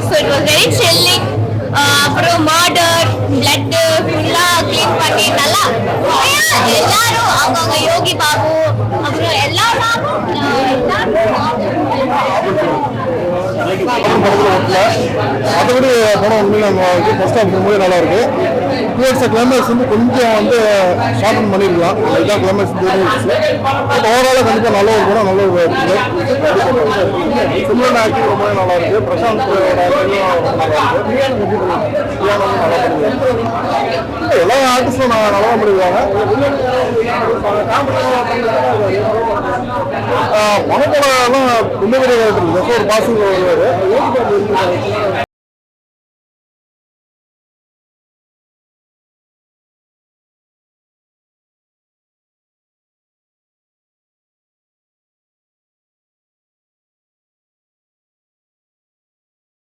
So it was very thrilling. அப்புறம் murder blood ஃபுல்லா clean பண்ணி நல்லா எல்லாரும் அவங்க யோகி பாபு அப்புறம் எல்லாரும் மற்றபடி படம் உண்மையில ஃபர்ஸ்ட் ஹாஃப் ரொம்பவே நல்லா இருக்கு. டுவர்ட்ஸ் கிளைமேக்ஸ் வந்து கொஞ்சம் வந்து ஷார்டன் பண்ணிருக்கலாம். லைட்டாக கிளைமேக்ஸ் ஓவராலாக கண்டிப்பாக நல்ல ஒரு படம், நல்ல ஒரு சிம்ரன் ஆக்டிங் ரொம்பவே நல்லா இருக்கு. பிரசாந்த் எல்லா ஆர்டிஸ்டும் நல்லா பண்ணிருக்காங்க. பணப்படம் ரொம்ப பெரிய ஒரு பாசிங் வருவாரு.